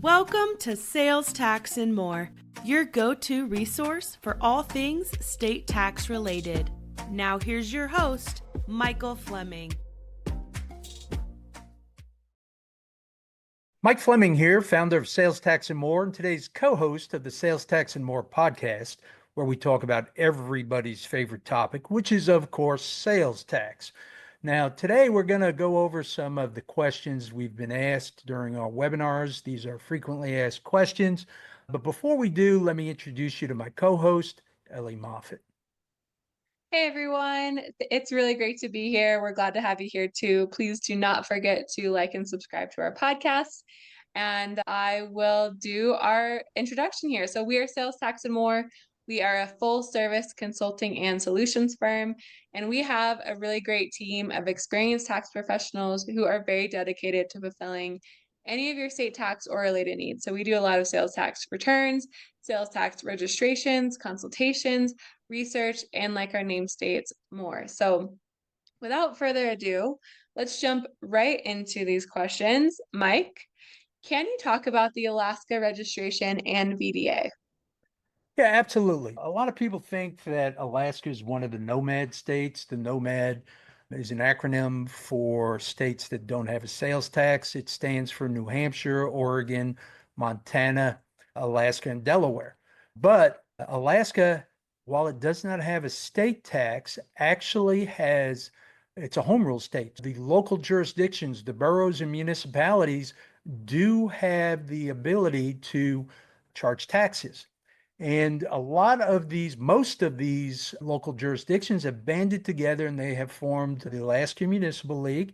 Welcome to Sales Tax and More, your go-to resource for all things state tax related. Now here's your host, Michael Fleming. Mike Fleming here, founder of Sales Tax and More, and today's co-host of the Sales Tax and More podcast, where we talk about everybody's favorite topic, which is, of course, sales tax. Now, today we're going to go over some of the questions we've been asked during our webinars. These are frequently asked questions. But before we do, let me introduce you to my co-host, Ellie Moffitt. Hey everyone, it's really great to be here. We're glad to have you here too. Please do not forget to like and subscribe to our podcast. And I will do our introduction here. So we are Sales Tax and More. We are a full service consulting and solutions firm, and we have a really great team of experienced tax professionals who are very dedicated to fulfilling any of your state tax or related needs. So we do a lot of sales tax returns, sales tax registrations, consultations, research, and like our name states, more. So without further ado, let's jump right into these questions. Mike, can you talk about the Alaska registration and VDA? Yeah, absolutely. A lot of people think that Alaska is one of the nomad states. The nomad is an acronym for states that don't have a sales tax. It stands for New Hampshire, Oregon, Montana, Alaska, and Delaware. But Alaska, while it does not have a state tax, actually has, it's a home rule state. The local jurisdictions, the boroughs and municipalities do have the ability to charge taxes. And a lot of these, most of these local jurisdictions have banded together and they have formed the Alaska Municipal League.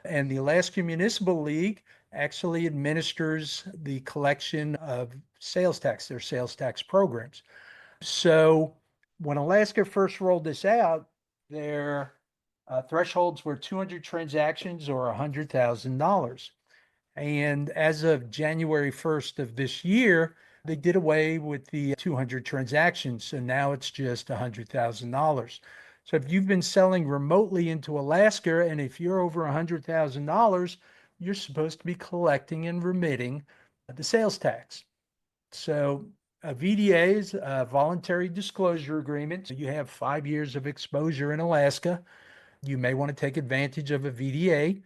And the Alaska Municipal League actually administers the collection of sales tax, their sales tax programs. So when Alaska first rolled this out, their thresholds were 200 transactions or $100,000. And as of January 1st of this year, they did away with the 200 transactions. So now it's just $100,000. So if you've been selling remotely into Alaska, and if you're over $100,000, you're supposed to be collecting and remitting the sales tax. So a VDA is a voluntary disclosure agreement. So you have 5 years of exposure in Alaska. You may want to take advantage of a VDA.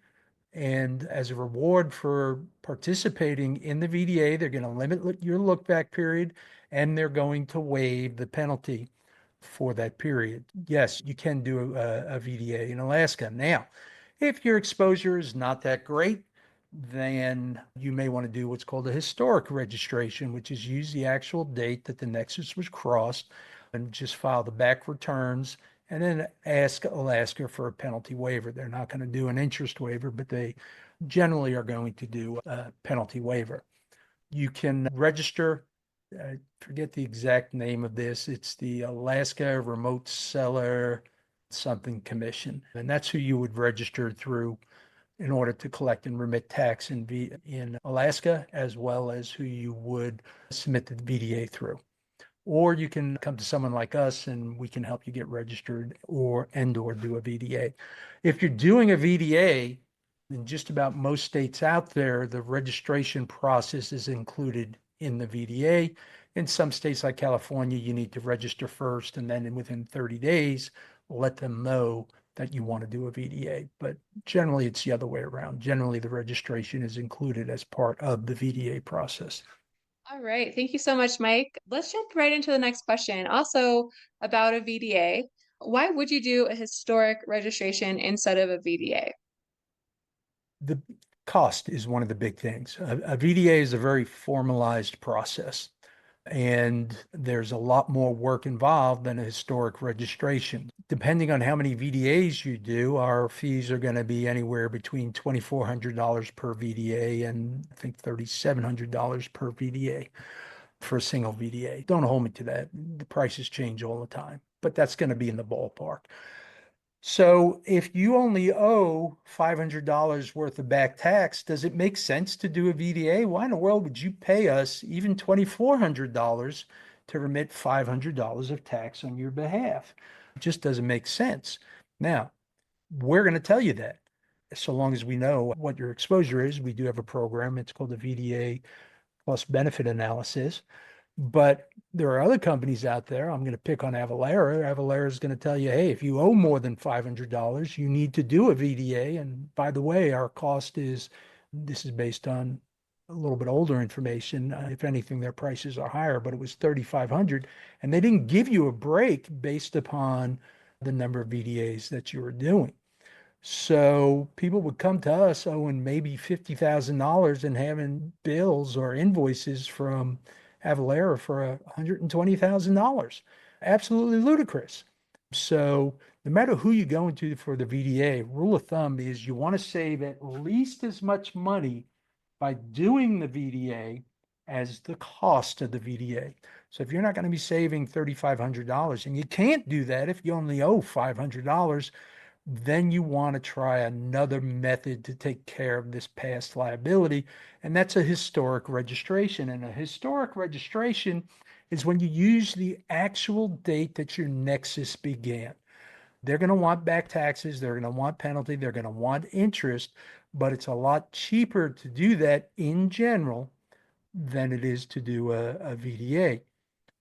And as a reward for participating in the VDA, they're going to limit your look back period and they're going to waive the penalty for that period. Yes, you can do a VDA in Alaska. Now, if your exposure is not that great, then you may want to do what's called a historic registration, which is use the actual date that the nexus was crossed and just file the back returns and then ask Alaska for a penalty waiver. They're not going to do an interest waiver, but they generally are going to do a penalty waiver. You can register, I forget the exact name of this. It's the Alaska Remote Seller something commission. And that's who you would register through in order to collect and remit tax in Alaska, as well as who you would submit the VDA through. Or you can come to someone like us and we can help you get registered or do a VDA. If you're doing a VDA, in just about most states out there, the registration process is included in the VDA. In some states like California, you need to register first and then within 30 days, let them know that you want to do a VDA. But generally, it's the other way around. Generally, the registration is included as part of the VDA process. All right. Thank you so much, Mike. Let's jump right into the next question. Also about a VDA. Why would you do a historic registration instead of a VDA? The cost is one of the big things. A VDA is a very formalized process, and there's a lot more work involved than a historic registration. Depending on how many VDAs you do, our fees are going to be anywhere between $2,400 per VDA and I think $3,700 per VDA for a single VDA. Don't hold me to that. The prices change all the time, but that's going to be in the ballpark. So if you only owe $500 worth of back tax, does it make sense to do a VDA? Why in the world would you pay us even $2,400 to remit $500 of tax on your behalf? It just doesn't make sense. Now, we're going to tell you that. So long as we know what your exposure is, we do have a program. It's called the VDA cost benefit analysis. But there are other companies out there. I'm going to pick on Avalara. Avalara is going to tell you, hey, if you owe more than $500, you need to do a VDA. And by the way, our cost is, this is based on a little bit older information. If anything, their prices are higher, but it was 3,500. And they didn't give you a break based upon the number of VDAs that you were doing. So people would come to us owing maybe $50,000 and having bills or invoices from Avalara for $120,000. Absolutely ludicrous. So no matter who you go into for the VDA, rule of thumb is you want to save at least as much money by doing the VDA as the cost of the VDA. So if you're not going to be saving $3,500, and you can't do that if you only owe $500, then you want to try another method to take care of this past liability, and that's a historic registration. And a historic registration is when you use the actual date that your nexus began. They're going to want back taxes, they're going to want penalty, they're going to want interest, but it's a lot cheaper to do that in general than it is to do a VDA.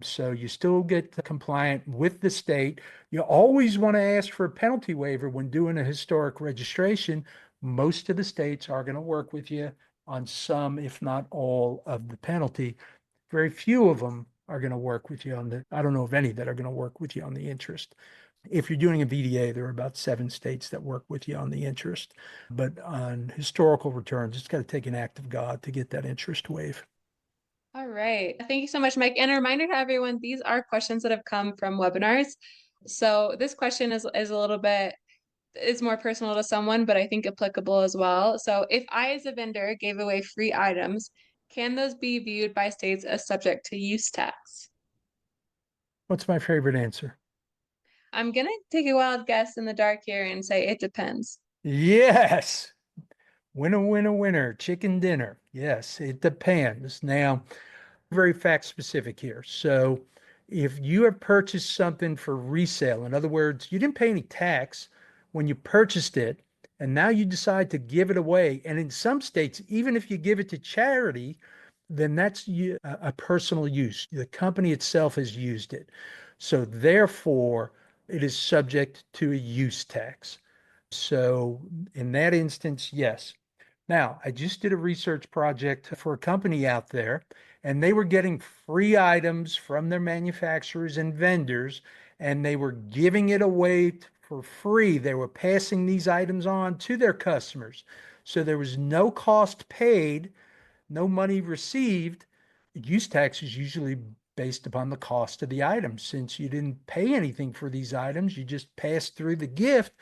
So you still get compliant with the state. You always want to ask for a penalty waiver when doing a historic registration. Most of the states are going to work with you on some, if not all, of the penalty. Very few of them are going to work with you on I don't know of any that are going to work with you on the interest. If you're doing a VDA, there are about 7 states that work with you on the interest. But on historical returns, it's got to take an act of God to get that interest waive. All right. Thank you so much, Mike. And a reminder to everyone, these are questions that have come from webinars. So this question is a little bit, is more personal to someone, but I think applicable as well. So if I, as a vendor, gave away free items, can those be viewed by states as subject to use tax? What's my favorite answer? I'm gonna take a wild guess in the dark here and say it depends. Yes. Winner, winner, winner, chicken dinner. Yes, it depends. Now, very fact specific here. So, if you have purchased something for resale, in other words, you didn't pay any tax when you purchased it, and now you decide to give it away. And in some states, even if you give it to charity, then that's a personal use. The company itself has used it. So, therefore, it is subject to a use tax. So, in that instance, yes. Now, I just did a research project for a company out there, and they were getting free items from their manufacturers and vendors, and they were giving it away for free. They were passing these items on to their customers. So there was no cost paid, no money received. Use tax is usually based upon the cost of the item. Since you didn't pay anything for these items, you just passed through the gift.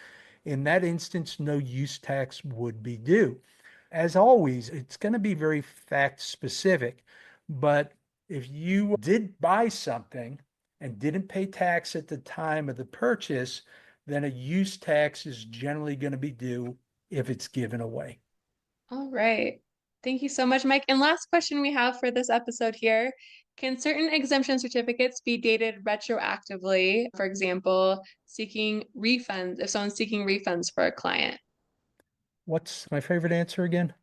In that instance, no use tax would be due. As always, it's going to be very fact specific. But if you did buy something and didn't pay tax at the time of the purchase, then a use tax is generally going to be due if it's given away. All right. Thank you so much, Mike. And last question we have for this episode here. Can certain exemption certificates be dated retroactively? For example, seeking refunds, if someone's seeking refunds for a client. What's my favorite answer again?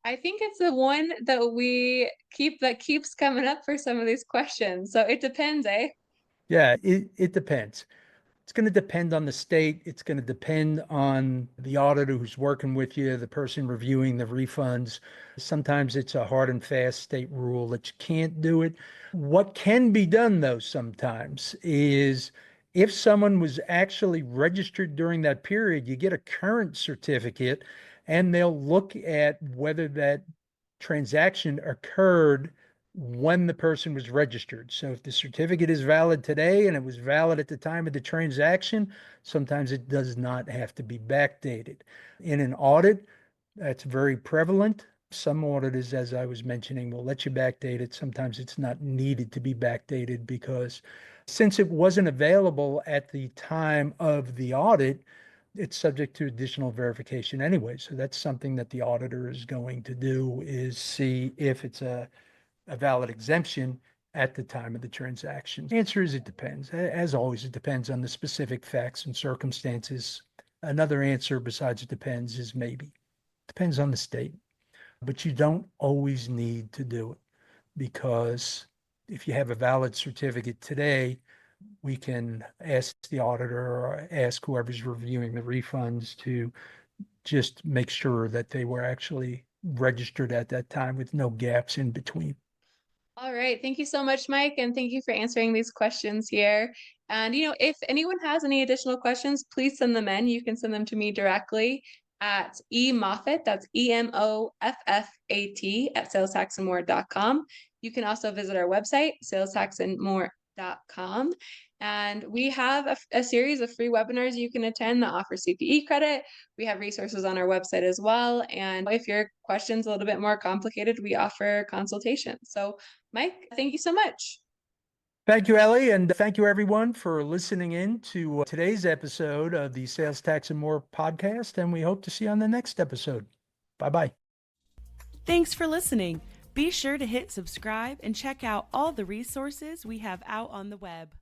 I think it's the one that keeps coming up for some of these questions. So it depends, eh? Yeah, it depends. It's going to depend on the state. It's going to depend on the auditor who's working with you, the person reviewing the refunds. Sometimes it's a hard and fast state rule that you can't do it. What can be done, though, sometimes is if someone was actually registered during that period, you get a current certificate and they'll look at whether that transaction occurred when the person was registered. So if the certificate is valid today and it was valid at the time of the transaction, sometimes it does not have to be backdated. In an audit, that's very prevalent. Some auditors, as I was mentioning, will let you backdate it. Sometimes it's not needed to be backdated because since it wasn't available at the time of the audit, it's subject to additional verification anyway. So that's something that the auditor is going to do, is see if it's a valid exemption at the time of the transaction. The answer is it depends. As always, it depends on the specific facts and circumstances. Another answer besides it depends is maybe. Depends on the state. But you don't always need to do it. because if you have a valid certificate today, we can ask the auditor or ask whoever's reviewing the refunds to just make sure that they were actually registered at that time with no gaps in between. All right. Thank you so much, Mike. And thank you for answering these questions here. And, if anyone has any additional questions, please send them in. You can send them to me directly at emoffat, that's EMOFFAT at salestaxandmore.com. You can also visit our website, salestaxandmore.com. And we have a series of free webinars you can attend that offer CPE credit. We have resources on our website as well. And if your question's a little bit more complicated, we offer consultation. So Mike, thank you so much. Thank you, Ellie, and thank you everyone for listening in to today's episode of the Sales Tax and More podcast, and we hope to see you on the next episode. Bye-bye. Thanks for listening. Be sure to hit subscribe and check out all the resources we have out on the web.